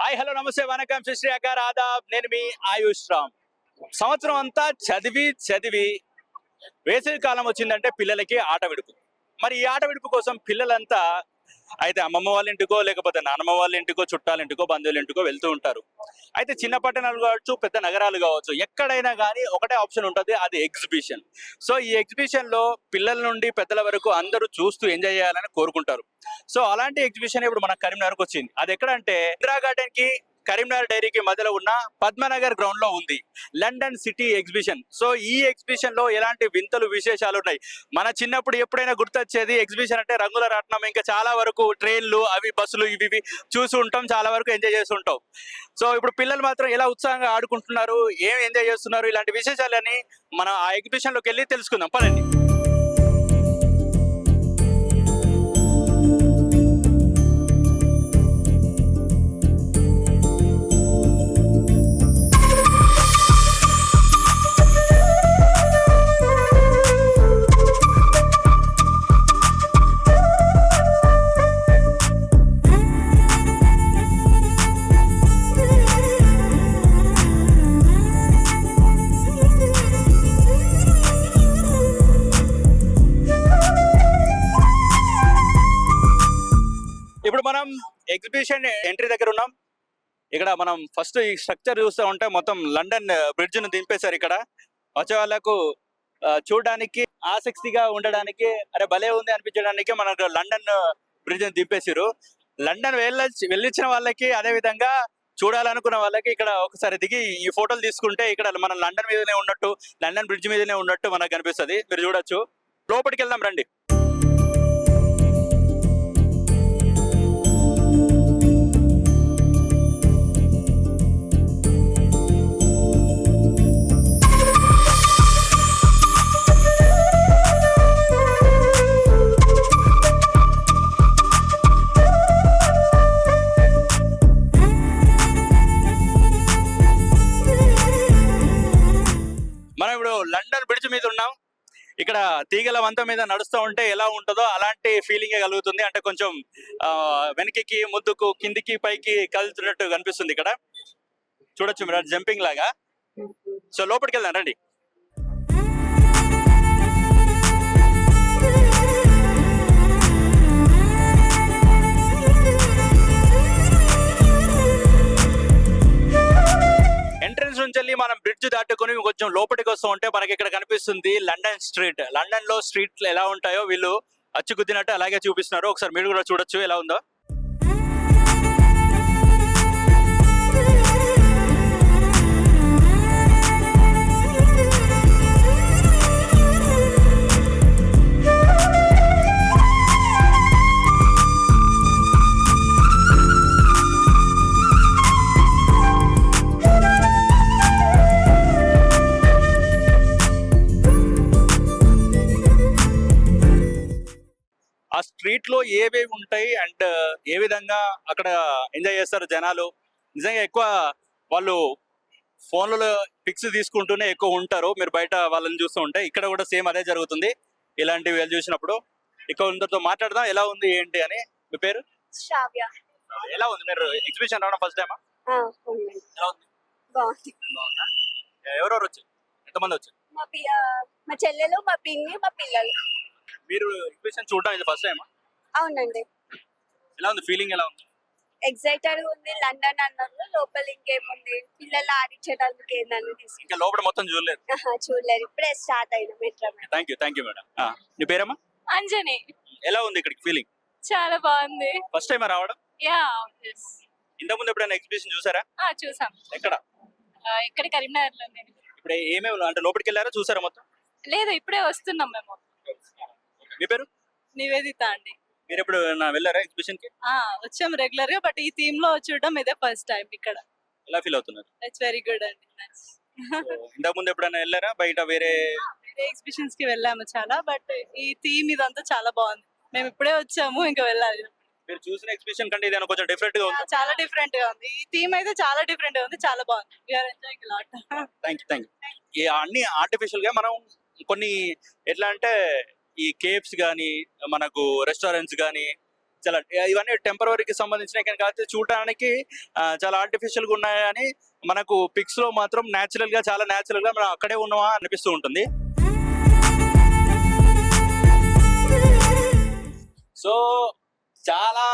Hi hello నమస్తే వనకం శ్రీ అకార్ ఆదాబ్. నేను మీ ఆయుష్ రామ్. సంవత్సరం అంతా చదివి వేసవి కాలం వచ్చిందంటే పిల్లలకి ఆట విడుపు. మరి ఈ ఆట విడుపు కోసం పిల్లలంతా అయితే అమ్మమ్మ వాళ్ళ ఇంటికో లేకపోతే నాన్నమ్మ వాళ్ళ ఇంటికో చుట్టాల ఇంటికో బంధువుల ఇంటికో వెళ్తూ ఉంటారు. అయితే చిన్న పట్టణాలు కావచ్చు పెద్ద నగరాలు కావచ్చు ఎక్కడైనా కానీ ఒకటే ఆప్షన్ ఉంటుంది, అది ఎగ్జిబిషన్. సో ఈ ఎగ్జిబిషన్ లో పిల్లల నుండి పెద్దల వరకు అందరూ చూస్తూ ఎంజాయ్ చేయాలని కోరుకుంటారు. సో అలాంటి ఎగ్జిబిషన్ ఇప్పుడు మన కరీంనగర్కి వచ్చింది. అది ఎక్కడ అంటే ఇందిరా గార్డెన్ కి కరీంనగర్ డైరీకి మధ్యలో ఉన్న పద్మనగర్ గ్రౌండ్ లో ఉంది లండన్ సిటీ ఎగ్జిబిషన్. సో ఈ ఎగ్జిబిషన్ లో ఎలాంటి వింతలు విశేషాలు ఉన్నాయి. మన చిన్నప్పుడు ఎప్పుడైనా గుర్తొచ్చేది ఎగ్జిబిషన్ అంటే రంగుల రాట్నం, ఇంకా చాలా వరకు ట్రైన్లు అవి బస్సులు ఇవి చూసి ఉంటాం, చాలా వరకు ఎంజాయ్ చేస్తూ ఉంటాం. సో ఇప్పుడు పిల్లలు మాత్రం ఎలా ఉత్సాహంగా ఆడుకుంటున్నారు, ఏం ఎంజాయ్ చేస్తున్నారు, ఇలాంటి విశేషాలని మనం ఆ ఎగ్జిబిషన్ లోకి వెళ్ళి తెలుసుకుందాం పదండి. ఇప్పుడు మనం ఎగ్జిబిషన్ ఎంట్రీ దగ్గర ఉన్నాం. ఇక్కడ మనం ఫస్ట్ ఈ స్ట్రక్చర్ చూస్తూ ఉంటే మొత్తం లండన్ బ్రిడ్జ్ ను దింపేశారు. ఇక్కడ వచ్చే వాళ్ళకు చూడడానికి ఆసక్తిగా ఉండడానికి, అరే భలే ఉంది అనిపించడానికి మనకు లండన్ బ్రిడ్జ్ ని దింపేసారు. లండన్ వెళ్ళొచ్చిన వాళ్ళకి, అదే విధంగా చూడాలనుకున్న వాళ్ళకి ఇక్కడ ఒకసారి దిగి ఈ ఫోటోలు తీసుకుంటే ఇక్కడ మనం లండన్ మీదనే ఉన్నట్టు, లండన్ బ్రిడ్జ్ మీదనే ఉన్నట్టు మనకు కనిపిస్తుంది. మీరు చూడొచ్చు. లోపలికి వెళ్దాం రండి. మనం ఇప్పుడు లండన్ బ్రిడ్జ్ మీద ఉన్నాం. ఇక్కడ తీగల వంత మీద నడుస్తూ ఉంటే ఎలా ఉంటుందో అలాంటి ఫీలింగ్ కలుగుతుంది. అంటే కొంచెం వెనక్కి ముందుకు కిందికి పైకి కలుతున్నట్టు కనిపిస్తుంది. ఇక్కడ చూడొచ్చు మీరు, జంపింగ్ లాగా. సో లోపలికి వెళ్దాం రండి. ఎంట్రన్స్ నుంచి వెళ్ళి మనం బ్రిడ్జ్ దాటుకొని కొంచెం లోపలికి వస్తూ ఉంటే మనకి ఇక్కడ కనిపిస్తుంది లండన్ స్ట్రీట్. లండన్ లో స్ట్రీట్లు ఎలా ఉంటాయో వీళ్ళు అచ్చుకుద్దినట్టు అలాగే చూపిస్తున్నారు. ఒకసారి మీరు కూడా చూడొచ్చు ఎలా ఉందో. ఆ స్ట్రీట్ లో ఏవేవి ఉంటాయి అండ్ ఏ విధంగా అక్కడ ఎంజాయ్ చేస్తారు జనాలు. నిజంగా ఎక్కువ వాళ్ళు ఫోన్లలో పిక్స్ తీసుకుంటూనే ఎక్కువ ఉంటారు. మీరు బయట వాళ్ళని చూస్తూ ఉంటే ఇక్కడ కూడా సేమ్ అదే జరుగుతుంది. ఇలాంటివి చూసినప్పుడు ఎక్కువ అందరితో మాట్లాడదాం ఎలా ఉంది ఏంటి అని. మీ పేరు? శ్రావ్య. ఎలా ఉంది? మీరు ఎగ్జిబిషన్ రావడం ఫస్ట్ టైమా? ఎలా ఉంది? ఎవరెవరు వచ్చారు? ఎంతమంది వచ్చారు? మా చెల్లెలు, మా పిన్ని, మా పిల్లలు. మీరు ఎగ్జిబిషన్ చూడడం ఇది ఫస్ట్ టైమా? అవునండి. ఎలా ఉంది? ఫీలింగ్ ఎలా ఉంది? ఎక్సైటెడ్ ఉంది. లండన్ అన్నారు, లోపల ఇంకేముంది, పిల్లలు ఆడించేటందుకు ఏందని ఇంకా లోపల మొత్తం చూడలేదు? చూడలేదు, ఇప్పుడే స్టార్ట్ అయిన మెట్రో. Thank you madam. నీ పేరమ్మా? అంజని. ఎలా ఉంది ఇక్కడికి ఫీలింగ్? చాలా బాగుంది. ఫస్ట్ టైం రావడం? యా. ఇంతకు ముందు ఎప్పుడైనా ఎగ్జిబిషన్ చూసారా? చూసాం. ఎక్కడ? ఇక్కడ కరీంనగర్ లో. ఇప్పుడు ఏమేమి అంటే లోపలికి వెళ్ళారా, చూసారా మొత్తం? లేదు, ఇప్పుడే వస్తున్నాం మేము. మీ పేరు? నివేదిత అండి. మీరు ఎప్పుడు వెళ్ళారా ఎగ్జిబిషన్ కి? వచ్చాం రెగ్యులర్ గా, బట్ ఈ థీమ్ లో చూడడం ఇదే ఫస్ట్ టైం ఇక్కడ. ఎలా ఫీల్ అవుతున్నారు? ఇట్స్ వెరీ గుడ్ అండి. ఇంతకు ముందు ఎప్పుడైనా వెళ్ళారా బయట వేరే ఎగ్జిబిషన్స్ కి వెళ్ళాము చాలా, బట్ ఈ థీమ్ ఇదంతా చాలా బాగుంది. మేము ఇప్పుడే వచ్చాము, ఇంకా వెళ్ళాలి. మీరు చూసిన ఎగ్జిబిషన్ కంటే ఇది కొంచెం డిఫరెంట్ గా ఉంది. చాలా డిఫరెంట్ గా ఉంది. ఈ థీమ్ అయితే చాలా డిఫరెంట్ గా ఉంది, చాలా బాగుంది. We are enjoying a lot. Thank you. ఈ అన్ని ఆర్టిఫిషియల్ గా మనం కొన్ని ఎట్లా అంటే ఈ కేఫ్స్ గానీ, మనకు రెస్టారెంట్స్ గానీ, చాలా ఇవన్నీ టెంపరవరీకి సంబంధించినవి కానీ కాకపోతే చూడడానికి చాలా ఆర్టిఫిషియల్ గా ఉన్నాయని మనకు పిక్స్ లో మాత్రం న్యాచురల్ గా చాలా న్యాచురల్ గా మనం అక్కడే ఉన్నామా అనిపిస్తూ ఉంటుంది. సో చాలా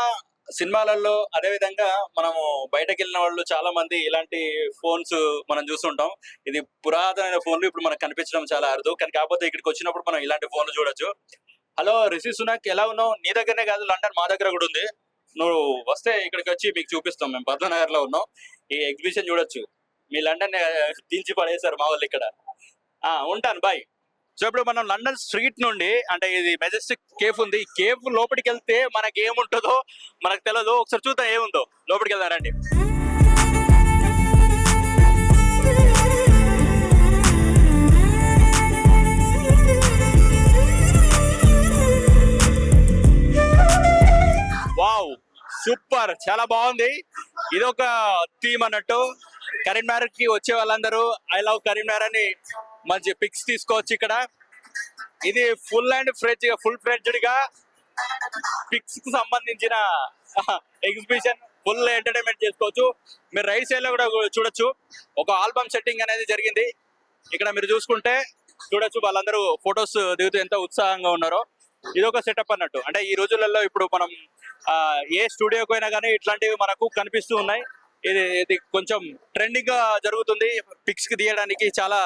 సినిమాలలో అదే విధంగా మనము బయటకు వెళ్ళిన వాళ్ళు చాలా మంది ఇలాంటి ఫోన్స్ మనం చూస్తుంటాం. ఇది పురాతనమైన ఫోన్లు ఇప్పుడు మనకు కనిపించడం చాలా అరుదు, కానీ కాకపోతే ఇక్కడికి వచ్చినప్పుడు మనం ఇలాంటి ఫోన్లు చూడొచ్చు. హలో రిషి సునాక్, ఎలా ఉన్నావు? నీ దగ్గరనే కాదు, లండన్ మా దగ్గర కూడా ఉంది. నువ్వు వస్తే ఇక్కడికి వచ్చి మీకు చూపిస్తాం. మేము పద్మనగర్ లో ఉన్నాం. ఈ ఎగ్జిబిషన్ చూడొచ్చు. మీ లండన్ దించి పడేశారు మా వాళ్ళు ఇక్కడ. ఉంటాను, బాయ్. సో ఇప్పుడు మనం లండన్ స్ట్రీట్ నుండి, అంటే ఇది మెజెస్టిక్ కేఫ్ ఉంది, ఈ కేఫ్ లోపలికి వెళ్తే మనకి ఏముంటుందో మనకు తెలియదు. ఒకసారి చూద్దాం ఏముందో. లోపలికి వెళ్దారండి. వావ్, సూపర్, చాలా బాగుంది. ఇది ఒక థీమ్ అన్నట్టు. కరీంనగర్ కి వచ్చే వాళ్ళందరూ ఐ లవ్ కరీంనగర్ అని మంచి పిక్స్ తీసుకోవచ్చు ఇక్కడ. ఇది ఫుల్ ఫ్లెడ్జ్డ్ గా పిక్స్ కి సంబంధించిన ఎగ్జిబిషన్. ఫుల్ ఎంటర్టైన్మెంట్ చేసుకోవచ్చు. మీరు రైట్ సైడ్ లో కూడా చూడొచ్చు. ఒక ఆల్బమ్ సెట్టింగ్ అనేది జరిగింది ఇక్కడ. మీరు చూసుకుంటే చూడొచ్చు, వాళ్ళందరూ ఫొటోస్ దిగుతూ ఎంత ఉత్సాహంగా ఉన్నారో. ఇది ఒక సెటప్ అన్నట్టు. అంటే ఈ రోజులలో ఇప్పుడు మనం ఏ స్టూడియోకి అయినా కానీ ఇట్లాంటివి మనకు కనిపిస్తూ ఉన్నాయి. ఇది కొంచెం ట్రెండింగ్ గా జరుగుతుంది. పిక్స్ కి తీయడానికి చాలా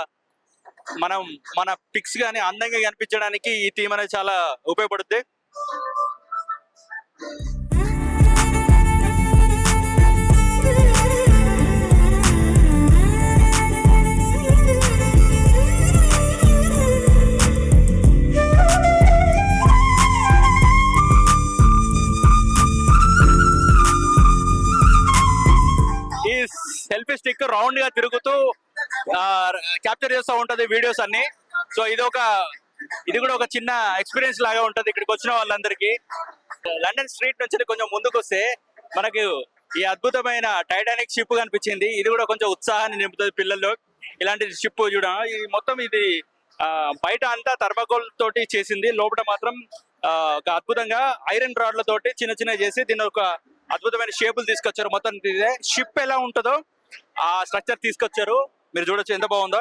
మనం మన పిక్స్ గానీ అందంగా కనిపించడానికి ఈ థీమ్ అనేది చాలా ఉపయోగపడుతుంది. ఈ సెల్ఫీ స్టిక్ రౌండ్ గా తిరుగుతూ క్యాప్చర్ చేస్తూ ఉంటది వీడియోస్ అన్ని. సో ఇది కూడా ఒక చిన్న ఎక్స్పీరియన్స్ లాగా ఉంటది ఇక్కడికి వచ్చిన వాళ్ళందరికీ. లండన్ స్ట్రీట్ నుంచి కొంచెం ముందుకు వస్తే మనకు ఈ అద్భుతమైన టైటానిక్ షిప్ కనిపించింది. ఇది కూడా కొంచెం ఉత్సాహాన్ని నింపుతుంది పిల్లల్లో. ఇలాంటి షిప్ చూడ, ఇది మొత్తం ఇది బయట అంతా థర్మాకోల్ తోటి చేసింది, లోపల మాత్రం ఒక అద్భుతంగా ఐరన్ రాడ్ల తోటి చిన్న చిన్న చేసి దీని ఒక అద్భుతమైన షేపులు తీసుకొచ్చారు. మొత్తం షిప్ ఎలా ఉంటుందో ఆ స్ట్రక్చర్ తీసుకొచ్చారు. మీరు చూడొచ్చు ఎంత బాగుందో.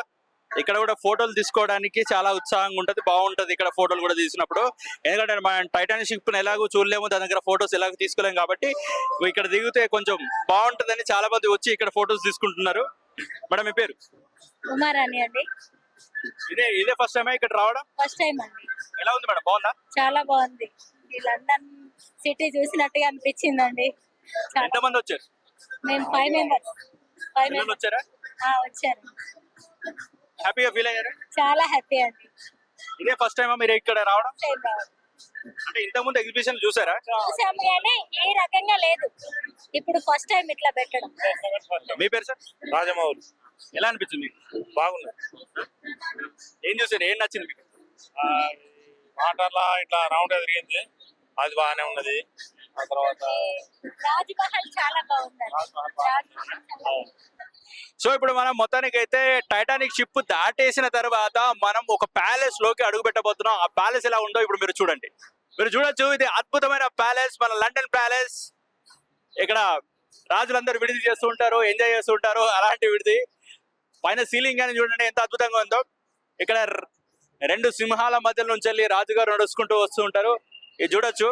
ఇక్కడ కూడా ఫోటోలు తీసుకోవడానికి చాలా ఉత్సాహంగా ఉంటది, బాగుంటది ఇక్కడ ఫోటోలు కూడా తీసినప్పుడు. ఎందుకంటే మనం టైటానిక్ షిప్ ఎలాగో చూడలేము, దాని దగ్గర ఫోటోస్ ఎలాగో తీసుకోలేము కాబట్టి ఇక్కడ దిగితే కొంచెం బాగుంటదని చాలా మంది వచ్చి ఇక్కడ ఫోటోస్ తీసుకుంటున్నారు. మేడం మీ పేరు? ఉమారాణి అండి. ఇదే ఫస్ట్ టైం ఇక్కడ రావడం? ఫస్ట్ టైం అండి. ఎలా ఉంది మేడం? బాగుందా? చాలా బాగుంది. ఈ లండన్ సిటీ చూసినట్టుగా అనిపించిందండి. ఎంతమంది వచ్చారు? మేము 5 మెంబర్స్. వచ్చారా? వచ్చారు. హ్యాపీగా ఫీల్ అయ్యారు? చాలా హ్యాపీ అండి. ఇదే ఫస్ట్ టైం మీరు ఇక్కడ రావడం? అంటే ఇంత ముందు ఎగ్జిబిషన్ చూసారా? చూసాము కానీ ఈ రకంగా లేదు. ఇప్పుడు ఫస్ట్ టైం ఇట్లా పెట్టడం. మీ పేరు సార్? రాజమౌళి. ఎలా అనిపించింది? బాగుంది. ఏం చూసారు? ఏం నచ్చింది మీకు? వాటర్లా ఇట్లా రౌండ్ గా తిరిగింది, అది బాగానే ఉన్నది. ఆ తర్వాత రాజ్ మహల్ చాలా బాగుంది. సో ఇప్పుడు మనం మొత్తానికి అయితే టైటానిక్ షిప్ దాటేసిన తర్వాత మనం ఒక ప్యాలెస్ లోకి అడుగు పెట్టబోతున్నాం. ఆ ప్యాలెస్ ఎలా ఉందో ఇప్పుడు మీరు చూడండి. మీరు చూడొచ్చు, ఇది అద్భుతమైన ప్యాలెస్, మన లండన్ ప్యాలెస్. ఇక్కడ రాజులందరూ విడిది చేస్తూ ఉంటారు, ఎంజాయ్ చేస్తూ ఉంటారు. అలాంటి విడిది పైన సీలింగ్ అని చూడండి ఎంత అద్భుతంగా ఉందో. ఇక్కడ 2 సింహాల మధ్య నుంచి వెళ్ళి రాజుగారు నడుచుకుంటూ వస్తూ ఉంటారు. ఇది చూడొచ్చు.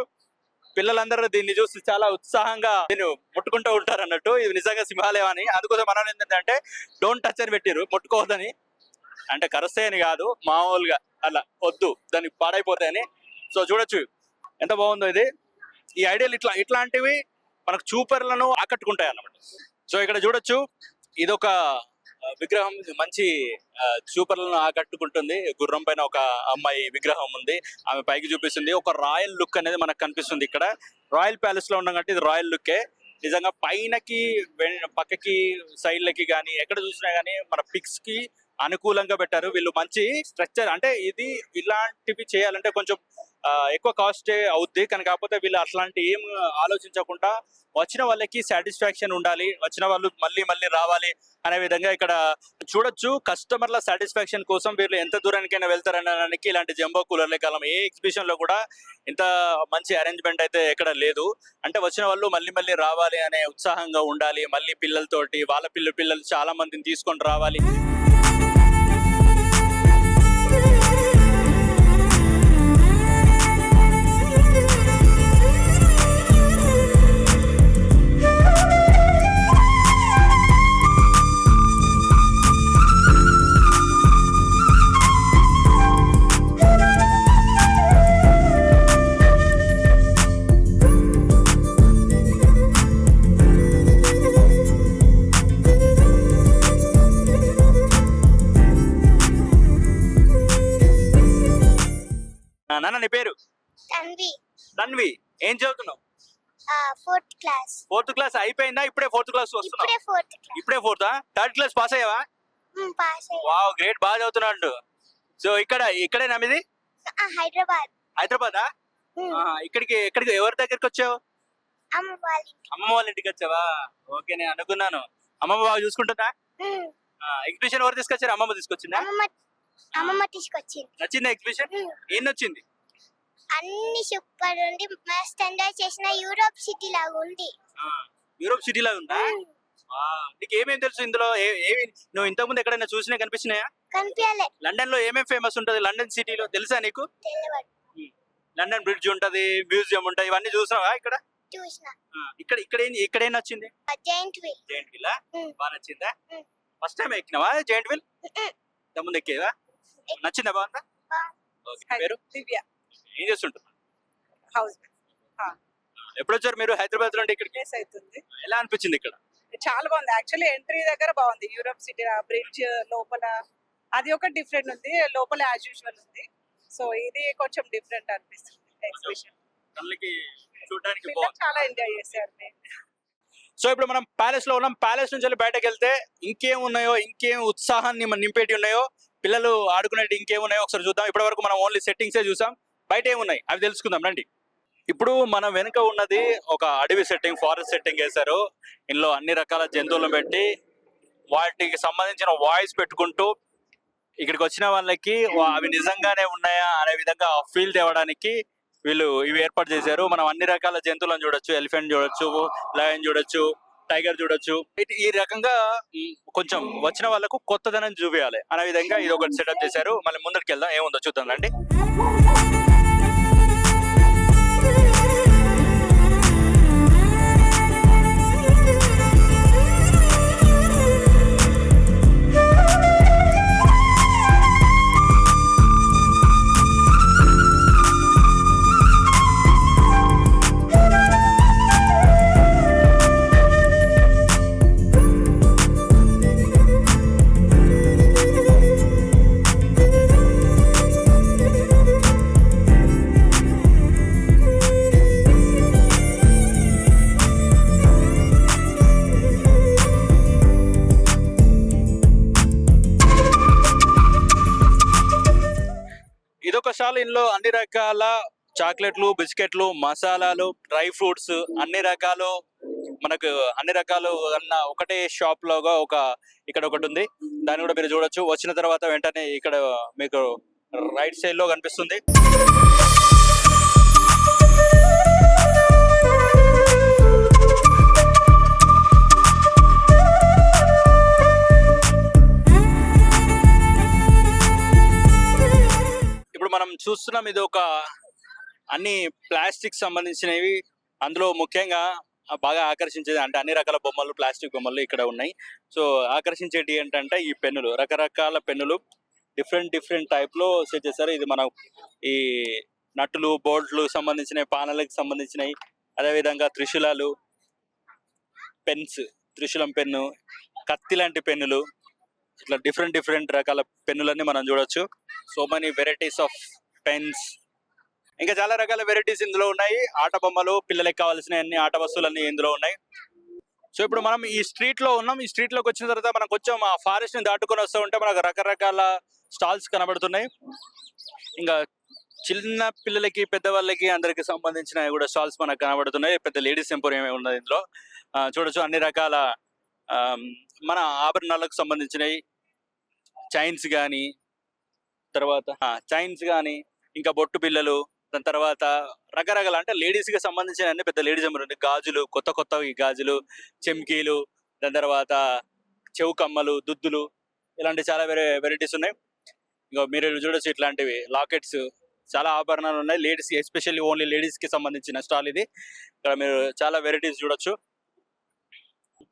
పిల్లలందరూ దీన్ని చూసి చాలా ఉత్సాహంగా దీన్ని ముట్టుకుంటూ ఉంటారు అన్నట్టు. ఇది నిజంగా సింహాలయం అని. అందుకోసం మనం ఏంటంటే డోంట్ టచ్ అని పెట్టిరు, ముట్టుకోవద్దని. అంటే కరుస్తాయని కాదు, మామూలుగా అలా వద్దు, దానికి పాడైపోతాయని. సో చూడొచ్చు ఎంత బాగుందో ఇది. ఈ ఐడియాలు ఇట్లాంటివి మనకు చూపర్లను ఆకట్టుకుంటాయి అన్నమాట. సో ఇక్కడ చూడొచ్చు, ఇదొక విగ్రహం మంచి చూపర్లను ఆకట్టుకుంటుంది. గుర్రం పైన ఒక అమ్మాయి విగ్రహం ఉంది, ఆమె పైకి చూపిస్తుంది. ఒక రాయల్ లుక్ అనేది మనకు కనిపిస్తుంది. ఇక్కడ రాయల్ ప్యాలెస్ లో ఉన్నాం కాబట్టి ఇది రాయల్ లుక్కే. నిజంగా పైనకి పక్కకి సైడ్లకి కానీ ఎక్కడ చూసినా కానీ మన పిక్స్ కి అనుకూలంగా పెట్టారు వీళ్ళు. మంచి స్ట్రక్చర్. అంటే ఇది ఇలాంటివి చేయాలంటే కొంచెం ఎక్కువ కాస్ట్ అవుద్ది. కానీ కాకపోతే వీళ్ళు అట్లాంటి ఏం ఆలోచించకుండా వచ్చిన వాళ్ళకి సాటిస్ఫాక్షన్ ఉండాలి, వచ్చిన వాళ్ళు మళ్ళీ మళ్ళీ రావాలి అనే విధంగా ఇక్కడ చూడొచ్చు. కస్టమర్ల సాటిస్ఫాక్షన్ కోసం వీళ్ళు ఎంత దూరానికైనా వెళ్తారనడానికి ఇలాంటి జంబో కూలర్లే కాలం. ఏ ఎగ్జిబిషన్ లో కూడా ఇంత మంచి అరేంజ్మెంట్ అయితే ఎక్కడ లేదు. అంటే వచ్చిన వాళ్ళు మళ్ళీ మళ్ళీ రావాలి అనే ఉత్సాహంగా ఉండాలి, మళ్ళీ పిల్లలతోటి వాళ్ళ పిల్లలు చాలా మందిని తీసుకొని రావాలి. నాన్న నీ పేరు? తన్వి. తన్వి. ఏం చదువుతున్నావు? 4th class. 4th క్లాస్ అయిపోయిందా? ఇప్పుడే 4th క్లాస్ వస్తున్నావు? ఇప్పుడే 4th క్లాస్. ఇప్పుడే 4th 3rd క్లాస్ పాస్ అయ్యావా? పాస్ అయ్యా. వావ్, గ్రేట్, బాగా చదువుతున్నాడు. సో ఇక్కడేనా మీది? హైదరాబాద్. హైదరాబాదా? ఇక్కడికి ఎవరి దగ్గరికి వచ్చావు? అమ్మమ్మ వాళ్ళ ఇంటికి వచ్చావా? ఓకే, నేను అనుకున్నాను అమ్మమ్మ బాగా చూసుకుంటుందా? ఎగ్జిబిషన్ ఎవరు తీసుకొచ్చారు? అమ్మమ్మ తీసుకొచ్చిందా? అమ్మమ్మ తీసుకొచ్చింది. నచ్చిందా ఎగ్జిబిషన్? ఏం నచ్చింది? అన్ని సూపర్ ఉంది, మస్త్ ఎంజాయ్ చేసిన. యూరోప్ సిటీ లాగా ఉంది. యూరోప్ సిటీ లాగా ఉందా? నీకు ఏమేమి తెలుసు ఇందులో? ఏమి నువ్వు ఇంతకు ముందు ఎక్కడైనా చూసినా కనిపించినాయా? కనిపించలే. లండన్ లో ఏమేమి ఫేమస్ ఉంటది? లండన్ సిటీలో తెలుసా నీకు? తెలియదు. లండన్ బ్రిడ్జ్ ఉంటది, మ్యూజియం ఉంటది, ఇవన్నీ చూసినావా ఇక్కడ? చూసిన. ఇక్కడేం నచ్చింది? Giant wheel. జైంట్ వీల్ బాగా నచ్చిందా? ఫస్ట్ టైం ఎక్కినావా జైంట్ వీల్? ముందు ఎక్కేవా? నచ్చిందా? బాగుందా? పేరు దివ్య. ఏం చేస్తుంటారు? హౌస్. ఎప్పుడు వచ్చారు మీరు హైదరాబాద్ నుండి ఇక్కడికి? అవుతుంది. ఎలా అనిపించింది ఇక్కడ? చాలా బాగుంది. యాక్చువల్లీ ఎంట్రీ దగ్గర బాగుంది. యూరోప్ సిటీ బ్రిడ్జ్ లోపల అది ఒక డిఫరెంట్ ఉంది, లోపల యాజ్ యూజువల్ ఉంది. సో ఇది కొంచెం డిఫరెంట్ అనిపిస్తుంది ఎగ్జిబిషన్. చూడడానికి చాలా ఎంజాయ్ చేశారు. సో ఇప్పుడు మనం ప్యాలెస్ లో ఉన్నాం. ప్యాలెస్ నుంచి వెళ్ళి బయటకు వెళ్తే ఇంకేం ఉన్నాయో, ఇంకేం ఉత్సాహాన్ని నింపేటి ఉన్నాయో, పిల్లలు ఆడుకునేటి ఇంకేం ఉన్నాయో ఒకసారి చూద్దాం. ఇప్పటి వరకు మనం ఓన్లీ సెట్టింగ్సే చూసాం, బయట ఏమున్నాయి అవి తెలుసుకుందాం రండి. ఇప్పుడు మన వెనుక ఉన్నది ఒక అడవి సెట్టింగ్, ఫారెస్ట్ సెట్టింగ్ వేశారు. ఇందులో అన్ని రకాల జంతువులను పెట్టి వాటికి సంబంధించిన వాయిస్ పెట్టుకుంటూ ఇక్కడికి వచ్చిన వాళ్ళకి అవి నిజంగానే ఉన్నాయా అనే విధంగా ఫీల్ తేవడానికి వీళ్ళు ఇవి ఏర్పాటు చేశారు. మనం అన్ని రకాల జంతువులను చూడొచ్చు, ఎలిఫెంట్ చూడొచ్చు, లయన్ చూడొచ్చు, టైగర్ చూడొచ్చు. ఈ రకంగా కొంచెం వచ్చిన వాళ్ళకు కొత్తదనం చూపించాలి అనే విధంగా ఇది ఒకటి సెటప్ చేశారు. మళ్ళీ ముందరికి వెళ్దాం, ఏముందో చూద్దాం రండి. ఇదొకసారి ఇందులో అన్ని రకాల చాక్లెట్లు, బిస్కెట్లు, మసాలాలు, డ్రై ఫ్రూట్స్ అన్ని రకాలు మనకు అన్ని రకాలు అన్న ఒకటే షాప్ లోగా ఇక్కడ ఒకటి ఉంది. దాన్ని కూడా మీరు చూడొచ్చు. వచ్చిన తర్వాత వెంటనే ఇక్కడ మీకు రైట్ సైడ్ లో కనిపిస్తుంది. ఇప్పుడు మనం చూస్తున్నాం ఇది ఒక అన్ని ప్లాస్టిక్ సంబంధించినవి. అందులో ముఖ్యంగా బాగా ఆకర్షించేది అంటే అన్ని రకాల బొమ్మలు, ప్లాస్టిక్ బొమ్మలు ఇక్కడ ఉన్నాయి. సో ఆకర్షించేటి ఏంటంటే ఈ పెన్నులు, రకరకాల పెన్నులు డిఫరెంట్ టైప్ లో సెట్ చేశారు. ఇది మనం ఈ నట్టులు, బోల్ట్లు సంబంధించినవి, పానలకు సంబంధించినవి, అదేవిధంగా త్రిశూలాలు, పెన్స్, త్రిశూలం పెన్ను, కత్తి లాంటి పెన్నులు, ఇట్లా డిఫరెంట్ రకాల పెన్నులన్నీ మనం చూడొచ్చు. So many varieties of pens, ఇంకా చాలా రకాల వెరైటీస్ ఇందులో ఉన్నాయి. ఆట బొమ్మలు, పిల్లలకి కావాల్సిన అన్ని ఆట వస్తువులన్నీ ఇందులో ఉన్నాయి. సో ఇప్పుడు మనం ఈ స్ట్రీట్ లో ఉన్నాం. ఈ స్ట్రీట్ లోకి వచ్చిన తర్వాత మనం కొంచెం ఆ ఫారెస్ట్ ని దాటుకొని వస్తూ ఉంటే మనకు రకరకాల స్టాల్స్ కనబడుతున్నాయి. ఇంకా చిన్న పిల్లలకి పెద్దవాళ్ళకి అందరికి సంబంధించిన కూడా స్టాల్స్ మనకు కనబడుతున్నాయి. పెద్ద లేడీస్ ఎంపోరియం ఉన్నది ఇందులో. చూడొచ్చు అన్ని రకాల మన ఆభరణాలకు సంబంధించినవి చైన్స్ కానీ, తర్వాత చైన్స్ కానీ, ఇంకా బొట్టు బిళ్ళలు, దాని తర్వాత రకరకాల అంటే లేడీస్ కి సంబంధించిన అన్ని పెద్ద లేడీస్ ఎంపోరియం, గాజులు, కొత్త కొత్తవి గాజులు, చెమ్కీలు, దాని తర్వాత చెవు కమ్మలు, దుద్దులు, ఇలాంటి చాలా వెరైటీస్ ఉన్నాయి. ఇంకా మీరు చూడొచ్చు ఇట్లాంటివి లాకెట్స్, చాలా ఆభరణాలు ఉన్నాయి. లేడీస్ ఎస్పెషల్లీ ఓన్లీ లేడీస్ కి సంబంధించిన స్టాల్ ఇది. ఇక్కడ మీరు చాలా వెరైటీస్ చూడొచ్చు.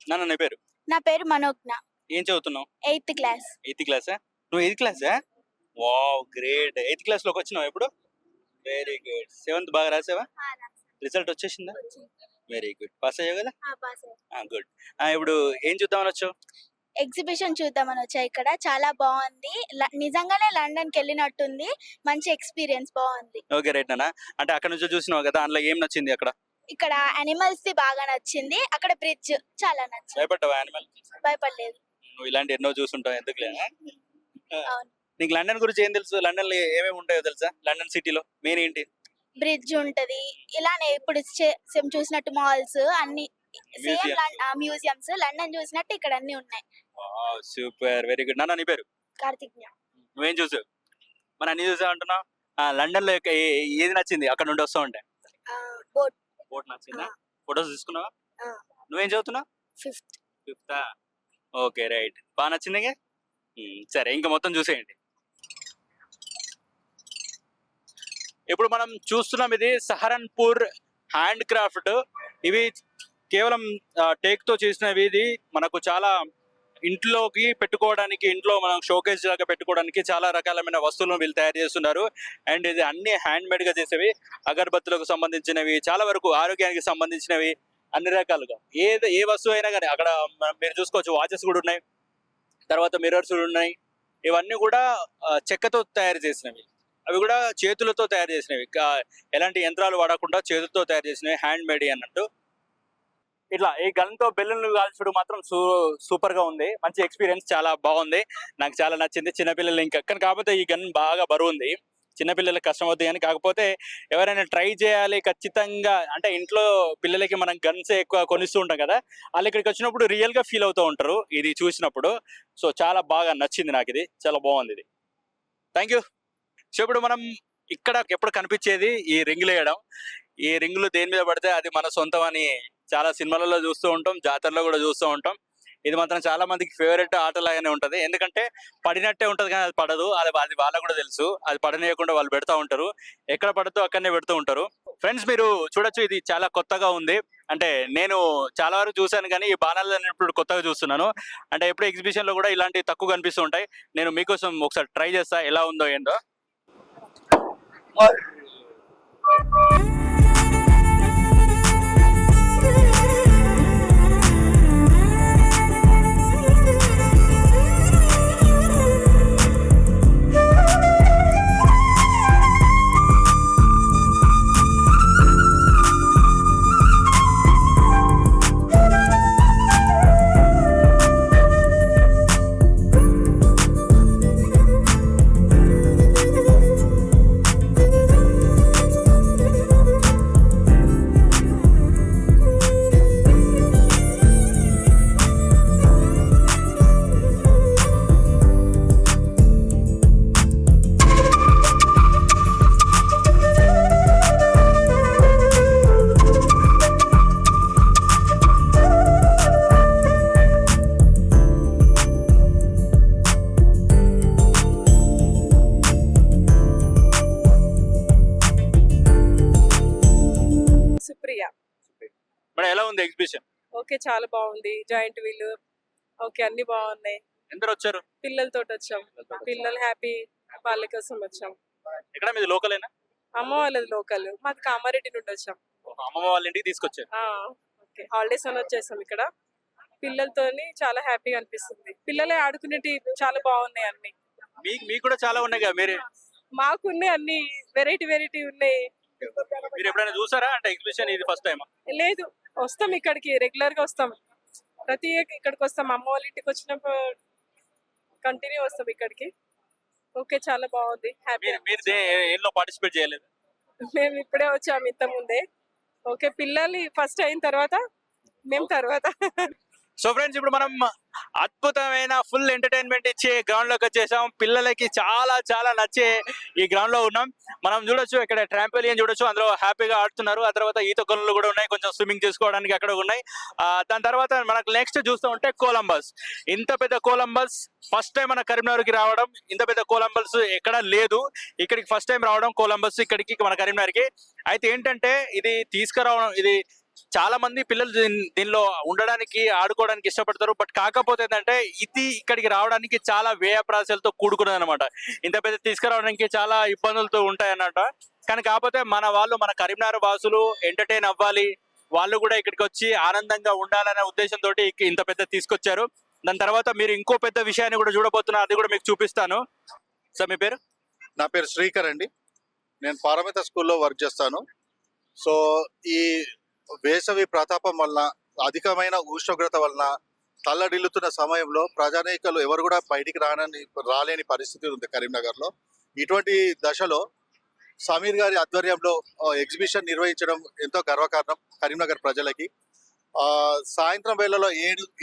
నాన్న నీ పేరు? నా పేరు మనోజ్ఞ. ఏం చదువుతున్నావు? 8th class. 8th క్లాసా? నువ్వు 8th క్లాసా? Wow great. 8th క్లాస్ లోకి వచ్చినావు ఎప్పుడు? Very good. 7th బాగా రాసావా? రిజల్ట్ వచ్చేసిందా? Very good. పాస్ అయ్యావు కదా? గుడ్. ఇప్పుడు ఏం చూద్దామని వచ్చావు? ఎగ్జిబిషన్ చూద్దామని వచ్చా. ఇక్కడ చాలా బాగుంది. నిజంగానే లండన్ కి వెళ్ళినట్టుంది. మంచి ఎక్స్పీరియన్స్, బాగుంది. ఓకే రైట్ నాన్న. అంటే అక్కడ నుంచి చూసినావు కదా, అందులో ఏం నచ్చింది? అక్కడ ఇక్కడ అనిమల్స్ ది బాగా నచ్చింది. అక్కడ బ్రిడ్జ్ చాలా నచ్చింది. భయపడ్డావా యానిమల్? భయపడలేదు. నువ్వు ఇలాంటి ఎన్నో చూసుంటావు, ఎందుకులే. అవును. నీకు లండన్ గురించి ఏం తెలుసు? లండన్ లో ఏమేమి ఉంటాయో తెలుసా? లండన్ సిటీలో మెయిన్ ఏంటి? బ్రిడ్జ్ ఉంటది. ఇలానే ఇప్పుడు సేమ్ చూసినట్టు మాల్స్ అన్ని సేమ్ మ్యూజియంస్. లండన్ చూసినట్టు ఇక్కడ అన్ని ఉన్నాయి. Super, very good. నాన్న నీ పేరు? కార్తిజ్ఞ. నువ్వేం చూసావు? మన అన్ని చూసావు అంటున్నావు. లండన్ లో ఏది నచ్చింది అక్కడ నుండి వస్తా ఉంటే? బోట్. బోట్ నచ్చిందా? ఫొటోస్ తీసుకున్నావా? నువ్వేం చదువుతున్నావు? 5th. Okay right. బాగా నచ్చింది. సరే ఇంకా మొత్తం చూసేయండి. ఇప్పుడు మనం చూస్తున్నాం ఇది సహరన్పూర్ హ్యాండ్ క్రాఫ్ట్. ఇవి కేవలం టేక్ తో చేసినవి. ఇది మనకు చాలా ఇంట్లోకి పెట్టుకోవడానికి, ఇంట్లో మనం షోకేస్ లాగా పెట్టుకోవడానికి చాలా రకాలమైన వస్తువులను వీళ్ళు తయారు చేస్తున్నారు. అండ్ ఇది అన్ని హ్యాండ్ మేడ్ గా చేసేవి. అగరబత్తులకు సంబంధించినవి, చాలా వరకు ఆరోగ్యానికి సంబంధించినవి, అన్ని రకాలుగా ఏ వస్తువు అయినా కానీ అక్కడ మీరు చూసుకోవచ్చు. వాచెస్ కూడా ఉన్నాయి, తర్వాత మిర్రర్స్ కూడా ఉన్నాయి. ఇవన్నీ కూడా చెక్కతో తయారు చేసినవి. అవి కూడా చేతులతో తయారు చేసినవి. ఎలాంటి యంత్రాలు వాడకుండా చేతులతో తయారు చేసినవి, హ్యాండ్ మేడ్ అన్నట్టు. ఇట్లా ఈ గన్ తో బెలూన్లు కాల్చడం మాత్రం సూపర్ గా ఉంది. మంచి ఎక్స్పీరియన్స్, చాలా బాగుంది. నాకు చాలా నచ్చింది. చిన్నపిల్లలు ఇంకా కాకపోతే ఈ గన్ బాగా బరువు ఉంది, చిన్నపిల్లలకు కష్టం అవుతుంది. అని కాకపోతే ఎవరైనా ట్రై చేయాలి ఖచ్చితంగా అంటే ఇంట్లో పిల్లలకి మనం గన్స్ ఎక్కువ కొనిస్తూ ఉంటాం కదా, వాళ్ళు ఇక్కడికి వచ్చినప్పుడు రియల్ గా ఫీల్ అవుతూ ఉంటారు ఇది చూసినప్పుడు. సో చాలా బాగా నచ్చింది నాకు, ఇది చాలా బాగుంది ఇది. Thank you. సో ఇప్పుడు మనం ఇక్కడ ఎప్పుడు కనిపించేది ఈ రింగులు వేయడం. ఈ రింగులు దేని మీద పడితే అది మన సొంతం అని చాలా సినిమాలలో చూస్తూ ఉంటాం, జాతరలో కూడా చూస్తూ ఉంటాం. ఇది మాత్రం చాలా మందికి ఫేవరెట్ ఆట లాగానే ఉంటది. ఎందుకంటే పడినట్టే ఉంటది కానీ అది పడదు. అది వాళ్ళకు కూడా తెలుసు. అది పడనీయకుండా వాళ్ళు పెడతా ఉంటారు. ఎక్కడ పడుతూ అక్కడనే పెడుతూ ఉంటారు. ఫ్రెండ్స్ మీరు చూడొచ్చు, ఇది చాలా కొత్తగా ఉంది. అంటే నేను చాలా వరకు చూశాను కానీ ఈ బాణాలు ఇప్పుడు కొత్తగా చూస్తున్నాను. అంటే ఎప్పుడు ఎగ్జిబిషన్ లో కూడా ఇలాంటివి తక్కువ కనిపిస్తూ ఉంటాయి. నేను మీకోసం ఒకసారి ట్రై చేస్తా ఎలా ఉందో ఏందో. సుప్రియ. మేడం ఎలా ఉంది ఎగ్జిబిషన్? ఓకే, చాలా బాగుంది. జాయింట్ వీల్ ఓకే, అన్ని బాగున్నాయి. ఎందరు వచ్చారు? పిల్లలతో వచ్చాం. పిల్లలు హ్యాపీ, వాళ్ళ కోసం వచ్చాం. ఇక్కడ మీది లోకలేనా? అమ్మ వాళ్ళది లోకల్, మాది కామారెడ్డి నుండి వచ్చాం. అమ్మమ్మ వాళ్ళ ఇంటికి తీసుకొచ్చారు. ఓకే, హాలిడేస్ అని వచ్చేసాం. ఇక్కడ పిల్లలతోని చాలా హ్యాపీగా అనిపిస్తుంది. పిల్లలే ఆడుకునేటి చాలా బాగున్నాయి అన్ని. మీకు కూడా చాలా ఉన్నాయి కదా మీరే? మాకున్నాయి అన్ని, వెరైటీ ఉన్నాయి. మీరు ఎప్పుడైనా చూసారా అంటే ఎగ్జిబిషన్ ఇది ఫస్ట్ టైమా? లేదు, వస్తాం ఇక్కడికి, రెగ్యులర్ గా వస్తాం. ప్రతి ఇక్కడికి వస్తాం. అమ్మ వాళ్ళ ఇంటికి వచ్చినప్పుడు కంటిన్యూ వస్తాం ఇక్కడికి. ఓకే, చాలా బాగుంది, హ్యాపీ. మీరు ఏలో పార్టిసిపేట్ చేయలేదు? మేము ఇప్పుడే వచ్చాము ఇంత ముందే. ఓకే, పిల్లలు ఫస్ట్ అయిన తర్వాత మేము తర్వాత. సో ఫ్రెండ్స్, ఇప్పుడు మనం అద్భుతమైన ఫుల్ ఎంటర్టైన్మెంట్ ఇచ్చే గ్రౌండ్ లోకి వచ్చేసాం. పిల్లలకి చాలా చాలా నచ్చే ఈ గ్రౌండ్ లో ఉన్నాం. మనం చూడొచ్చు, ఇక్కడ ట్రాంపోలియన్ చూడొచ్చు, అందులో హ్యాపీగా ఆడుతున్నారు. ఆ తర్వాత ఈత కొలలు కూడా ఉన్నాయి, కొంచెం స్విమ్మింగ్ చేసుకోవడానికి అక్కడ ఉన్నాయి. దాని తర్వాత మనకు నెక్స్ట్ చూస్తూ ఉంటే కొలంబస్. ఇంత పెద్ద కొలంబస్ ఫస్ట్ టైం మన కరీంనగర్కి రావడం. ఇంత పెద్ద కొలంబస్ ఎక్కడ లేదు, ఇక్కడికి ఫస్ట్ టైం రావడం కొలంబస్ ఇక్కడికి మన కరీంనగర్కి. అయితే ఏంటంటే ఇది తీసుకురావడం, ఇది చాలా మంది పిల్లలు దీనిలో ఉండడానికి ఆడుకోవడానికి ఇష్టపడతారు. బట్ కాకపోతే ఏంటంటే ఇది ఇక్కడికి రావడానికి చాలా వ్యయ ప్రాసలతో కూడుకున్నది అనమాట. ఇంత పెద్ద తీసుకురావడానికి చాలా ఇబ్బందులతో ఉంటాయి అన్నమాట. కానీ కాకపోతే మన వాళ్ళు, మన కరీంనగర్ వాసులు ఎంటర్టైన్ అవ్వాలి, వాళ్ళు కూడా ఇక్కడికి వచ్చి ఆనందంగా ఉండాలనే ఉద్దేశంతో ఇంత పెద్ద తీసుకొచ్చారు. దాని తర్వాత మీరు ఇంకో పెద్ద విషయాన్ని కూడా చూడబోతున్నారు, అది కూడా మీకు చూపిస్తాను. సార్ మీ పేరు? నా పేరు శ్రీకర్ అండి. నేను పారమిత స్కూల్లో వర్క్ చేస్తాను. సో ఈ వేసవి ప్రతాపం వలన, అధికమైన ఉష్ణోగ్రత వలన తల్లడిల్లుతున్న సమయంలో ప్రజానీకలు ఎవరు కూడా బయటికి రాలేని పరిస్థితి ఉంది కరీంనగర్లో. ఇటువంటి దశలో సమీర్ గారి ఆధ్వర్యంలో ఎగ్జిబిషన్ నిర్వహించడం ఎంతో గర్వకారణం కరీంనగర్ ప్రజలకి. సాయంత్రం వేళలో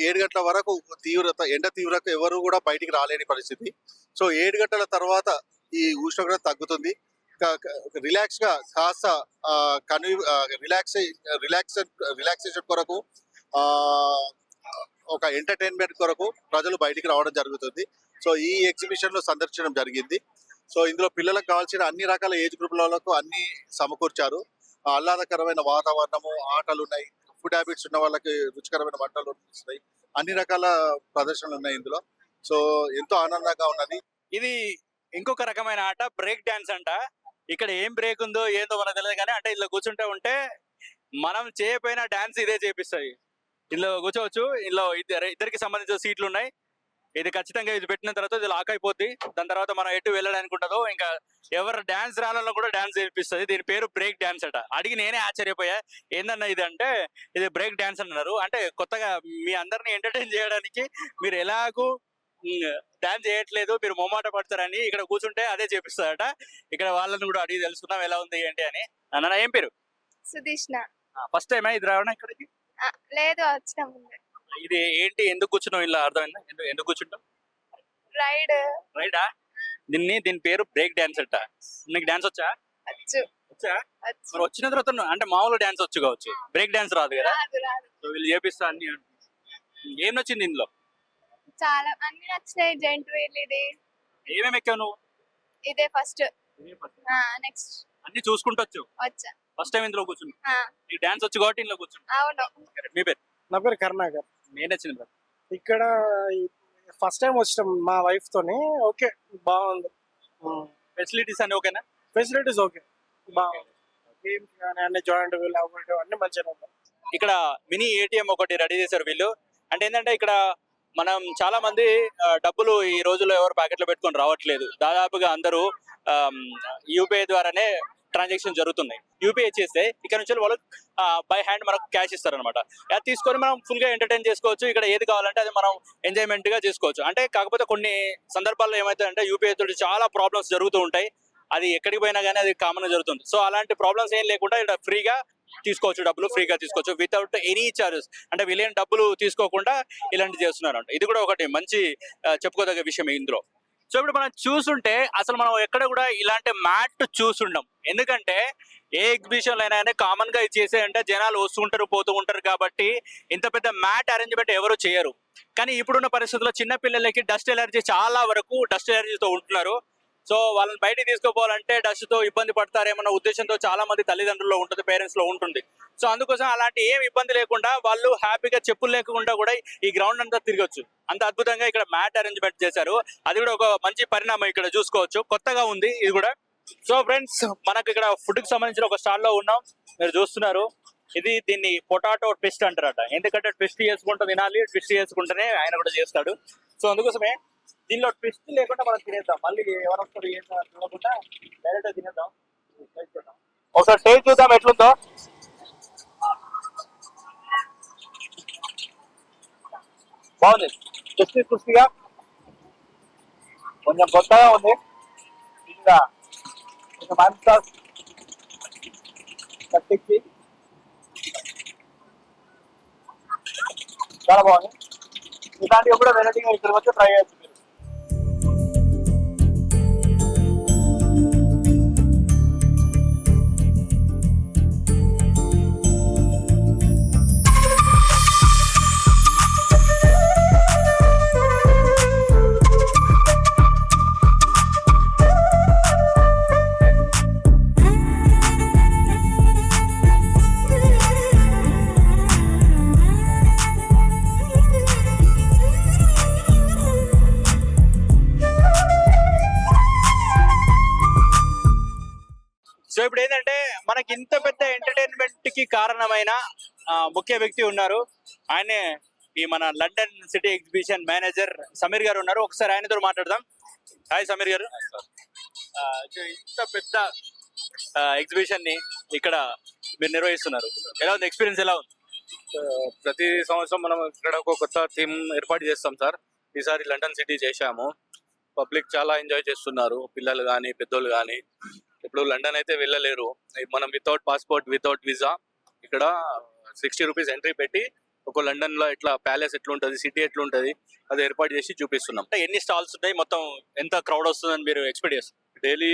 7 గంటల వరకు ఎండ తీవ్రత ఎవరు కూడా బయటికి రాలేని పరిస్థితి. సో 7 గంటల తర్వాత ఈ ఉష్ణోగ్రత తగ్గుతుంది. రిలాక్స్ గా కాస్త రిలాక్సేషన్ కొరకు, ఒక ఎంటర్టైన్మెంట్ కొరకు ప్రజలు బయటికి రావడం జరుగుతుంది. సో ఈ ఎగ్జిబిషన్ లో సందర్శించడం జరిగింది. సో ఇందులో పిల్లలకు కావాల్సిన అన్ని రకాల ఏజ్ గ్రూపులకు అన్ని సమకూర్చారు. ఆహ్లాదకరమైన వాతావరణము, ఆటలు ఉన్నాయి, ఫుడ్ హ్యాబిట్స్ ఉన్న వాళ్ళకి రుచికరమైన వంటలు ఉన్నాయి, అన్ని రకాల ప్రదర్శనలు ఉన్నాయి ఇందులో. సో ఎంతో ఆనందంగా ఉన్నది. ఇది ఇంకొక రకమైన ఆట, బ్రేక్ డాన్స్ అంట. ఇక్కడ ఏం బ్రేక్ ఉందో ఏందో మనకు తెలియదు, కానీ అంటే ఇలా కూర్చుంటే ఉంటే మనం చేయకపోయినా డాన్స్ ఇదే చేపిస్తుంది. ఇందులో కూర్చోవచ్చు. ఇందులో ఇద్దరికి సంబంధించిన సీట్లు ఉన్నాయి. ఇది ఖచ్చితంగా ఇది పెట్టిన తర్వాత ఇది లాక్ అయిపోద్ది. దాని తర్వాత మనం ఎటు వెళ్ళడానికి ఉండదు. ఇంకా ఎవరు డాన్స్ రాళ్ళలో కూడా డాన్స్ చేపిస్తుంది. దీని పేరు బ్రేక్ డాన్స్ అట. అడిగి నేనే ఆశ్చర్యపోయా, ఏందన్నా ఇది అంటే ఇది బ్రేక్ డాన్స్ అన్నారు. అంటే కొత్తగా మీ అందరిని ఎంటర్టైన్ చేయడానికి మీరు ఎలాగూ డాన్స్ చేయట్లేదు, మీరు మొమ్మాట పడతారని ఇక్కడ కూర్చుంటే అదే చేపిస్తారట. ఇక్కడ వాళ్ళని కూడా అడిగి తెలుసుకుందాం ఎలా ఉంది ఏంటి అని. అన్న ఏం పేరు? సుదీష్ణ. ఫస్ట్ టైమా ఇది రావడం ఇక్కడికి? లేదు, వచ్చిన ముందు. ఇది ఏంటి, ఎందుకు కూర్చున్నావు ఇలా, అర్థమైందా? ఎందుకు కూర్చుంటావు? రైడా? దీని పేరు బ్రేక్ డాన్స్ అట. నీకు డాన్స్ వచ్చా? వచ్చా? మరి వచ్చిన తర్వాత అంటే మామూలు డాన్స్ వచ్చు కావచ్చు, బ్రేక్ డాన్స్ రాదు కదా. సో వీళ్ళు చేపిస్తా అన్ని. ఏం నచ్చింది ఇందులో? చాలా అన్ని నచ్చినాయి. జెంట్ వీల్ ఇది. ఏమేమి ఎక్కావు నువ్వు? ఇదే ఫస్ట్. నెక్స్ట్ అన్ని చూసుకుంటూ వచ్చావు? వచ్చా. ఫస్ట్ టైం ఇందులో కూర్చున్నా. నీకు డాన్స్ వచ్చు కాబట్టి ఇందులో కూర్చున్నా. అవును. మీ పేరు? నా పేరు కరుణాకర్. నేను నచ్చింది ఇక్కడ ఫస్ట్ టైం వచ్చినాం మా వైఫ్ తోని. ఓకే, బాగుంది. ఫెసిలిటీస్ అన్ని ఓకేనా? ఫెసిలిటీస్ ఓకే, బాగుంది. గేమ్స్ కానీ అన్ని జాయింట్ వీల్ అన్ని మంచిగా ఉన్నాయి. ఇక్కడ మినీ ఏటీఎం ఒకటి రెడీ చేశారు వీళ్ళు. అంటే ఏంటంటే ఇక్కడ మనం చాలా మంది డబ్బులు ఈ రోజుల్లో ఎవరు ప్యాకెట్లో పెట్టుకొని రావట్లేదు. దాదాపుగా అందరూ యూపీఐ ద్వారానే ట్రాన్సాక్షన్ జరుగుతున్నాయి. యూపీఐ చేస్తే ఇక్కడ నుంచి వాళ్ళు బై హ్యాండ్ మనకు క్యాష్ ఇస్తారనమాట. అది తీసుకొని మనం ఫుల్ గా ఎంటర్టైన్ చేసుకోవచ్చు. ఇక్కడ ఏది కావాలంటే అది మనం ఎంజాయ్మెంట్ గా చేసుకోవచ్చు. అంటే కాకపోతే కొన్ని సందర్భాల్లో ఏమవుతుందంటే యూపీఐ తోటి చాలా ప్రాబ్లమ్స్ జరుగుతూ ఉంటాయి. అది ఎక్కడికి పోయినా కానీ అది కామన్ గా జరుగుతుంది. సో అలాంటి ప్రాబ్లమ్స్ ఏం లేకుండా ఇక్కడ ఫ్రీగా తీసుకోవచ్చు, డబ్బులు ఫ్రీగా తీసుకోవచ్చు వితౌట్ ఎనీ చార్జెస్. అంటే వీళ్ళేం డబ్బులు తీసుకోకుండా ఇలాంటివి చేస్తున్నారు. ఇది కూడా ఒకటి మంచి చెప్పుకోదగ్గ విషయం ఇందులో. సో ఇప్పుడు మనం చూస్తుంటే అసలు మనం ఎక్కడ కూడా ఇలాంటి మ్యాట్ చూసుండం. ఎందుకంటే ఏ ఎగ్జిబిషన్ అయినా కామన్ గా ఇది చేసేయంటే జనాలు వస్తుంటారు పోతూ ఉంటారు కాబట్టి ఇంత పెద్ద మ్యాట్ అరేంజ్మెంట్ ఎవరు చేయరు. కానీ ఇప్పుడున్న పరిస్థితుల్లో చిన్న పిల్లలకి డస్ట్ ఎలర్జీ, చాలా వరకు డస్ట్ ఎలర్జీతో ఉంటున్నారు. సో వాళ్ళని బయటికి తీసుకుపోవాలంటే డస్ట్ తో ఇబ్బంది పడతారేమన్న ఉద్దేశంతో చాలా మంది తల్లిదండ్రుల్లో ఉంటుంది, పేరెంట్స్ లో ఉంటుంది. సో అందుకోసం అలాంటి ఏం ఇబ్బంది లేకుండా వాళ్ళు హ్యాపీగా చెప్పులు లేకుండా కూడా ఈ గ్రౌండ్ అంతా తిరగచ్చు. అంత అద్భుతంగా ఇక్కడ మ్యాట్ అరేంజ్మెంట్ చేశారు. అది కూడా ఒక మంచి పరిణామం. ఇక్కడ చూసుకోవచ్చు, కొత్తగా ఉంది ఇది కూడా. సో ఫ్రెండ్స్, మనకు ఇక్కడ ఫుడ్ కి సంబంధించిన ఒక స్టాల్ లో ఉన్నాం, మీరు చూస్తున్నారు. దీన్ని పొటాటో ట్విస్ట్ అంటారట. ఎందుకంటే ట్విస్ట్ చేసుకుంటూ తినాలి, ట్విస్ట్ చేసుకుంటేనే ఆయన కూడా చేస్తాడు. సో అందుకోసమే దీనిలో ట్విస్ట్ లేకుండా మనం తినేద్దాం. మళ్ళీ ఎవరు వస్తారు ఏం చూడకుండా డైరెక్ట్ తినేద్దాం. ఒకసారి టేస్ట్ చూద్దాం ఎట్లుందో. బాగుంది, క్రిస్పీగా కొంచెం కొత్తగా ఉంది. ఇంకా మంతా కట్టించి చాలా బాగుంది. ఇలాంటివి కూడా వెరైటీగా ఇక్కడికి వచ్చి ట్రై చేయొచ్చు మీరు. సో ఇప్పుడు ఏంటంటే మనకి ఇంత పెద్ద ఎంటర్టైన్మెంట్ కి కారణమైన ముఖ్య వ్యక్తి ఉన్నారు. ఆయనే ఈ మన London city exhibition manager Sameer గారు ఉన్నారు. ఒకసారి ఆయనతో మాట్లాడదాం. హాయ్ సమీర్ గారు. ఇంత పెద్ద ఎగ్జిబిషన్ ని ఇక్కడ మీరు నిర్వహిస్తున్నారు, ఎలా ఉంది ఎక్స్పీరియన్స్, ఎలా ఉంది? ప్రతి సంవత్సరం మనం ఇక్కడ ఒక కొత్త థీమ్ ఏర్పాటు చేస్తాం సార్. ఈసారి లండన్ సిటీ చేశాము. పబ్లిక్ చాలా ఎంజాయ్ చేస్తున్నారు, పిల్లలు కానీ పెద్దోళ్ళు కానీ. ఇప్పుడు లండన్ అయితే వెళ్ళలేరు, మనం వితౌట్ పాస్పోర్ట్ వితౌట్ వీసా ఇక్కడ 60 రూపీస్ ఎంట్రీ పెట్టి ఒక లండన్ లో ఎట్లా ప్యాలెస్ ఎట్లుంటది, సిటీ ఎట్లుంటది అది ఏర్పాటు చేసి చూపిస్తున్నాం. ఎన్ని స్టాల్స్ ఉన్నాయి, మొత్తం ఎంత క్రౌడ్ వస్తుందని మీరు ఎక్స్పెక్ట్ చేస్తారు? డైలీ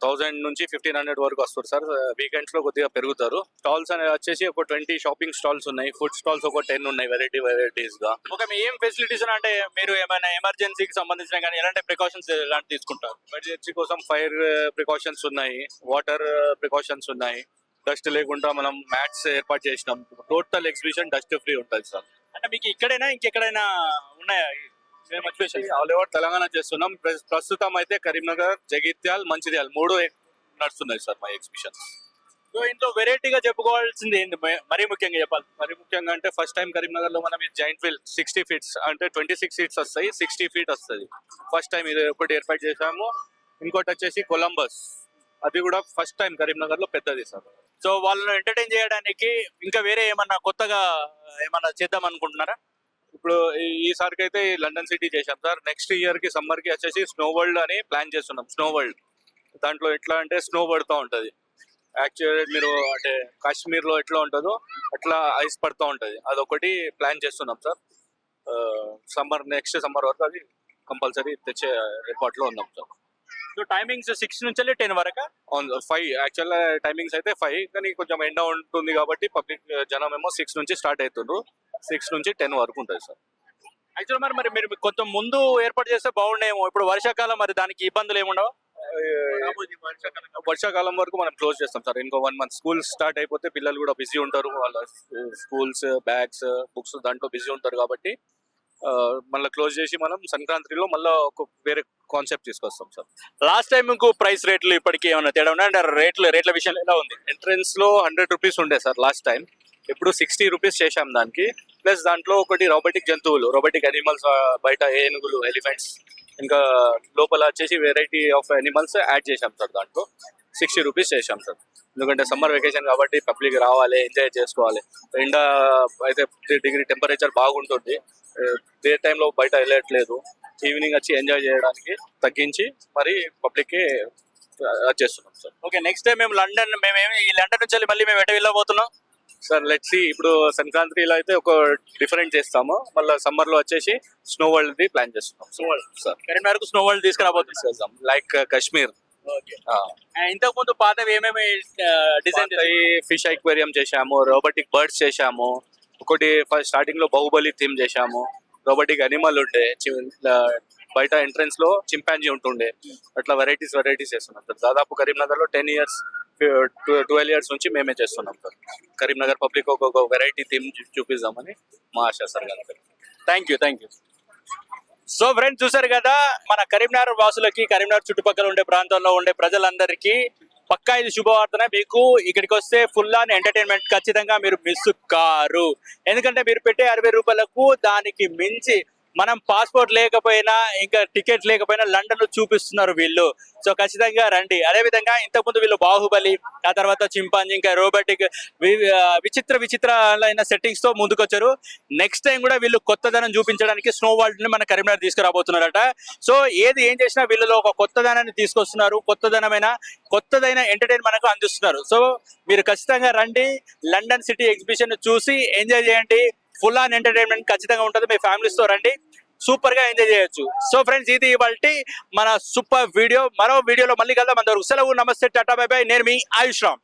1000 నుంచి 1500 వరకు వస్తారు సార్. వీకెండ్స్ లో కొద్దిగా పెరుగుతారు. స్టాల్స్ అనేవి వచ్చేసి ఒక 20 షాపింగ్ స్టాల్స్ ఉన్నాయి, ఫుడ్ స్టాల్స్ ఒక 10 ఉన్నాయి వెరైటీస్ గా. ఓకే, మీ ఏం ఫెసిలిటీస్ అంటే మీరు ఏమైనా ఎమర్జెన్సీకి సంబంధించిన కానీ ఎలాంటి ప్రికాషన్స్ ఎలాంటి తీసుకుంటారు? ఎమర్జెన్సీ కోసం ఫైర్ ప్రికాషన్స్ ఉన్నాయి, వాటర్ ప్రికాషన్స్ ఉన్నాయి, డస్ట్ లేకుండా మనం మ్యాట్స్ ఏర్పాటు చేసినాం. టోటల్ ఎగ్జిబిషన్ డస్ట్ ఫ్రీ ఉంటుంది సార్. అంటే మీకు ఇక్కడైనా ఇంకెక్కడైనా ఉన్నాయా ఆల్ ఓవర్ తెలంగాణ చేస్తున్నాం. ప్రస్తుతం అయితే కరీంనగర్, జగిత్యాల్, మంచిర్యాల్ 3 నడుస్తున్నాయి సార్ మా ఎగ్జిబిషన్. సో ఇంట్లో వెరైటీగా చెప్పుకోవాల్సింది ఏంటి మరీ ముఖ్యంగా చెప్పాలి? మరి ముఖ్యంగా అంటే ఫస్ట్ టైం కరీంనగర్ లో మనం జాయింట్ వీల్ 60 ఫీట్స్ అంటే 26 సీట్స్ వస్తాయి, 60 ఫీట్ వస్తుంది. ఫస్ట్ టైం ఇది ఒకటి ఏర్పాటు చేశాము. ఇంకోటి వచ్చేసి కొలంబస్, అది కూడా ఫస్ట్ టైం కరీంనగర్ లో పెద్దది సార్. సో వాళ్ళని ఎంటర్టైన్ చేయడానికి ఇంకా వేరే ఏమన్నా కొత్తగా ఏమన్నా చేద్దాం అనుకుంటున్నారా? ఇప్పుడు ఈసారికి అయితే లండన్ సిటీ చేశాం సార్. నెక్స్ట్ ఇయర్ కి సమ్మర్ కి వచ్చేసి స్నో వరల్డ్ అని ప్లాన్ చేస్తున్నాం. స్నో వరల్డ్ దాంట్లో ఎట్లా అంటే స్నో పడుతూ ఉంటది. యాక్చువల్లీ మీరు అంటే కాశ్మీర్ లో ఎట్లా ఉంటుందో అట్లా ఐస్ పడుతూ ఉంటది. అదొకటి ప్లాన్ చేస్తున్నాం సార్. నెక్స్ట్ సమ్మర్ వరకు అది కంపల్సరీ తెచ్చే ఏర్పాట్లో ఉన్నాం సార్. సో టైమింగ్స్ 6 నుంచి 10 వరకు? 5 యాక్చువల్ టైమింగ్స్ అయితే 5, కానీ కొంచెం ఎండ ఉంటుంది కాబట్టి పబ్లిక్ జనం ఏమో 6 నుంచి స్టార్ట్ అవుతుండ్రు. 6 నుంచి 10 వరకు ఉంటుంది సార్. యాక్చువల్ మరి మీరు కొంచెం ముందు ఏర్పాటు చేస్తే బాగుండేమో. ఇప్పుడు వర్షాకాలం, మరి దానికి ఇబ్బందులు ఏముండవు? వర్షాకాలం వరకు మనం క్లోజ్ చేస్తాం సార్. ఇంకో 1 మంత్ స్కూల్ స్టార్ట్ అయిపోతే పిల్లలు కూడా బిజీ ఉంటారు, వాళ్ళ స్కూల్స్ బ్యాగ్స్ బుక్స్ దాంట్లో బిజీ ఉంటారు కాబట్టి మళ్ళీ క్లోజ్ చేసి మనం సంక్రాంతిలో మళ్ళీ ఒక వేరే కాన్సెప్ట్ తీసుకొస్తాం సార్. లాస్ట్ టైం ఇంకో ప్రైస్ రేట్లు ఇప్పటికీ ఏమైనా తేడా ఉన్నాయి అంటే రేట్ల విషయంలో ఎలా ఉంది? ఎంట్రన్స్ లో 100 రూపీస్ ఉండే సార్ లాస్ట్ టైం. ఇప్పుడు 60 రూపీస్ చేశాం దానికి. ప్లస్ దాంట్లో ఒకటి రోబోటిక్ జంతువులు, రోబోటిక్ అనిమల్స్, బయట ఏనుగులు, ఎలిఫెంట్స్, ఇంకా లోపల వచ్చేసి వెరైటీ ఆఫ్ అనిమల్స్ యాడ్ చేశాం సార్. దాంట్లో 60 రూపీస్ చేశాం సార్. ఎందుకంటే సమ్మర్ వెకేషన్ కాబట్టి పబ్లిక్ రావాలి, ఎంజాయ్ చేసుకోవాలి. ఎండ అయితే 3 డిగ్రీ టెంపరేచర్ బాగుంటుంది. డే టైంలో బయట వెళ్ళట్లేదు, ఈవినింగ్ వచ్చి ఎంజాయ్ చేయడానికి తగ్గించి మరి పబ్లిక్కి చేస్తున్నాం సార్. ఓకే, నెక్స్ట్ టైం మేము ఈ లండన్ నుంచి మళ్ళీ మేము ఎట వెళ్ళబోతున్నాం సార్? Let's see. ఇప్పుడు సంక్రాంతిలో అయితే ఒక డిఫరెంట్ చేస్తాము, మళ్ళీ సమ్మర్ లో వచ్చేసి స్నో వరల్డ్ ది ప్లాన్ చేస్తున్నాం. Snow world sir, Karimnagar snow world తీసుకురాబోతున్నాం లైక్ కాశ్మీర్. ఇంతకు ముందు పాతవి ఏమేమి డిజైన్? ఫిష్ అక్వేరియం చేశాము, రోబోటిక్ బర్డ్స్ చేశాము. ఒకటి ఫస్ట్ స్టార్టింగ్ లో బాహుబలి థీమ్ చేశాము. రోబోటిక్ అనిమల్ ఉండే, బయట ఎంట్రన్స్ లో చింపాంజీ ఉంటుండే. అట్లా వెరైటీస్ చేస్తున్నాం సార్. దాదాపు కరీంనగర్ లో 10 ఇయర్స్ 12 ఇయర్స్ నుంచి మేమే చేస్తున్నాం సార్. కరీంనగర్ పబ్లిక్ ఒక వెరైటీ థీమ్ చూపిద్దామని మా ఆశ sir. Thank you. So friends, చూసారు కదా, మన కరీంనగర్ వాసులకి, కరీంనగర్ చుట్టుపక్కల ఉండే ప్రాంతాల్లో ఉండే ప్రజలందరికీ పక్కా ఇది శుభవార్తనే. మీకు ఇక్కడికి వస్తే ఫుల్ ఆన్ ఎంటర్టైన్మెంట్ ఖచ్చితంగా మీరు మిస్ కారు. ఎందుకంటే మీరు పెట్టే 60 రూపాయలకు దానికి మించి మనం పాస్పోర్ట్ లేకపోయినా ఇంకా టికెట్ లేకపోయినా లండన్ చూపిస్తున్నారు వీళ్ళు. సో ఖచ్చితంగా రండి. అదే విధంగా ఇంతకుముందు వీళ్ళు బాహుబలి, ఆ తర్వాత చింపాంజీ, ఇంకా రోబోటిక్ విచిత్రమైన సెట్టింగ్స్ తో ముందుకొచ్చారు. నెక్స్ట్ టైం కూడా వీళ్ళు కొత్తదనం చూపించడానికి స్నో వరల్డ్ ని మన కరీంనగర్ తీసుకురాబోతున్నారట. సో ఏం చేసినా వీళ్ళలో ఒక కొత్తదనాన్ని తీసుకొస్తున్నారు, కొత్తదైన ఎంటర్టైన్ మనకు అందిస్తున్నారు. సో మీరు ఖచ్చితంగా రండి, లండన్ సిటీ ఎగ్జిబిషన్ చూసి ఎంజాయ్ చేయండి. ఫుల్ ఆన్ ఎంటర్టైన్మెంట్ ఖచ్చితంగా ఉంటుంది. మీ ఫ్యామిలీస్ తో రండి, సూపర్ గా ఎంజాయ్ చేయొచ్చు. సో ఫ్రెండ్స్, ఇది ఇవాల్టి మన సూపర్ వీడియో. మరో వీడియోలో మళ్ళీ కలుద్దాం. అంతవరకు సెలవు, నమస్తే, టాటా, బై బై. నేను మీ ఆయుష్ రామ్.